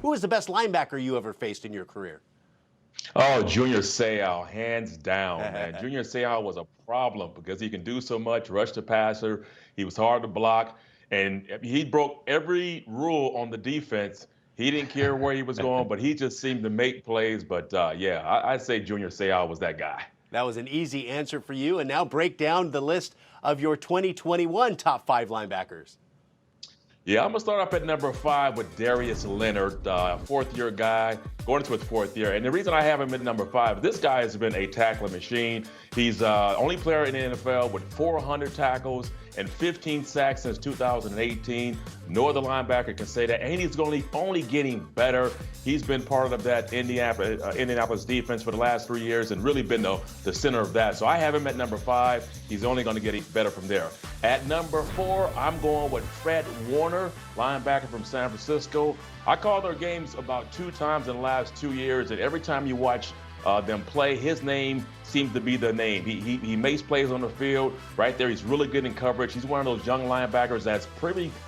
Who was the best linebacker you ever faced in your career? Oh, Junior Seau, hands down, man. Junior Seau was a problem because he can do so much, rush the passer. He was hard to block, and he broke every rule on the defense. He didn't care where he was going, but he just seemed to make plays. But yeah, I'd say Junior Seau was that guy. That was an easy answer for you. And now break down the list of your 2021 top 5 linebackers. Yeah, I'm gonna start off at number 5 with Darius Leonard, fourth-year guy, going into his 4th year. And the reason I have him at number 5, this guy has been a tackling machine. He's only player in the NFL with 400 tackles and 15 sacks since 2018. No other linebacker can say that, and he's only getting better. He's been part of that Indianapolis defense for the last 3 years and really been the center of that. So I have him at number 5. He's only going to get better from there. At number 4, I'm going with Fred Warner, linebacker from San Francisco. I called their games about 2 times in the last 2 years, and every time you watch them play, his name seems to be the name. He makes plays on the field right there. He's really good in coverage. He's one of those young linebackers that's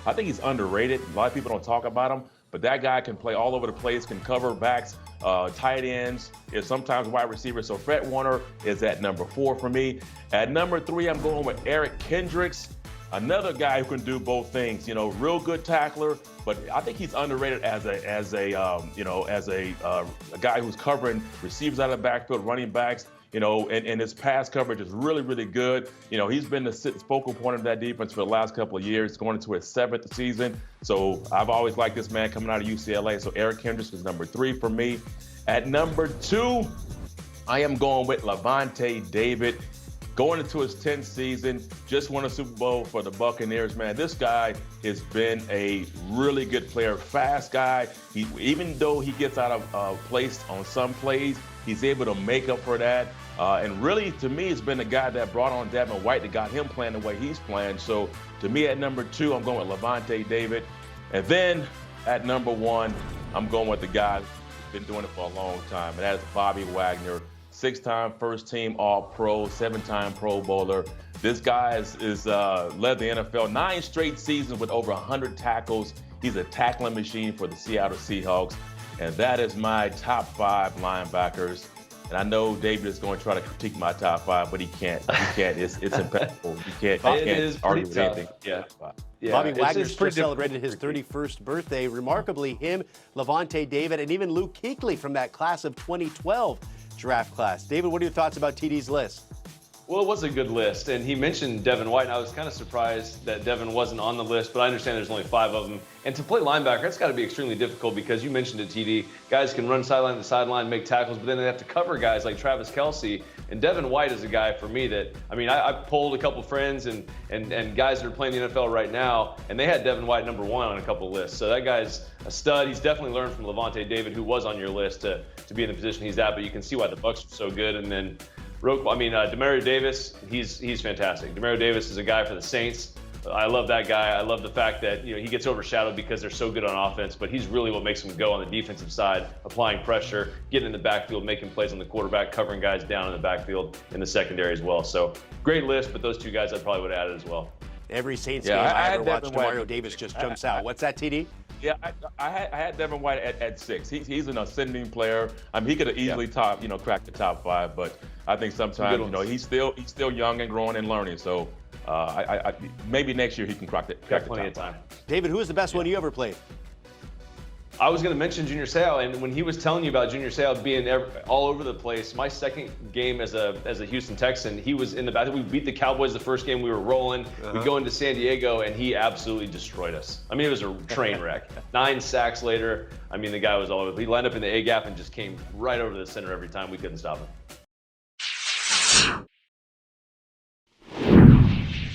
I think he's underrated. A lot of people don't talk about him, but that guy can play all over the place, can cover backs, tight ends, is sometimes wide receiver. So Fred Warner is at number 4 for me. At number 3, I'm going with Eric Kendricks. Another guy who can do both things, real good tackler, but I think he's underrated as a guy who's covering receivers out of the backfield, running backs, and his pass coverage is really, really good. He's been the focal point of that defense for the last couple of years, going into his 7th season. So I've always liked this man coming out of UCLA. So Eric Kendricks is number 3 for me. At number 2, I am going with Levante David. Going into his 10th season, just won a Super Bowl for the Buccaneers, man. This guy has been a really good player, fast guy. Even though he gets out of place on some plays, he's able to make up for that. And really, to me, it's been the guy that brought on Devin White that got him playing the way he's playing. So to me, at number 2, I'm going with Levante David. And then at number 1, I'm going with the guy who's been doing it for a long time, and that is Bobby Wagner. 6-time first-team All-Pro, 7-time Pro Bowler. This guy is led the NFL 9 straight seasons with over 100 tackles. He's a tackling machine for the Seattle Seahawks. And that is my top 5 linebackers. And I know David is going to try to critique my top 5, but he can't. It's impeccable. You can't argue with anything. Yeah. Bobby Wagner just celebrated his 31st birthday. Remarkably, him, Levante David, and even Luke Kuechly from that class of 2012 draft class. David, what are your thoughts about TD's list? Well, it was a good list, and he mentioned Devin White, and I was kind of surprised that Devin wasn't on the list, but I understand there's only 5 of them. And to play linebacker, that's got to be extremely difficult because you mentioned it, TD. Guys can run sideline to sideline, make tackles, but then they have to cover guys like Travis Kelce. And Devin White is a guy for me that, I polled a couple friends and guys that are playing the NFL right now, and they had Devin White number 1 on a couple lists. So that guy's a stud. He's definitely learned from Levante David, who was on your list, to be in the position he's at, but you can see why the Bucs are so good. And then Demario Davis, he's fantastic. Demario Davis is a guy for the Saints. I love that guy. I love the fact that he gets overshadowed because they're so good on offense, but he's really what makes him go on the defensive side, applying pressure, getting in the backfield, making plays on the quarterback, covering guys down in the backfield in the secondary as well. So great list, but those 2 guys I probably would have added as well. Every Saints game I ever watched, Demario Davis just jumps out. What's that, TD? Yeah, I had Devin White at 6. He's an ascending player. He could have easily cracked the top 5, but I think sometimes he's still young and growing and learning. So maybe next year he can crack the top 5. David, who was the best one you ever played? I was going to mention Junior Seau, and when he was telling you about Junior Seau being all over the place, my second game as a Houston Texan, he was in the back. We beat the Cowboys the first game. We were rolling. We go into San Diego, and he absolutely destroyed us. It was a train wreck. 9 sacks later. The guy was all over. He lined up in the A-gap and just came right over the center every time. We couldn't stop him.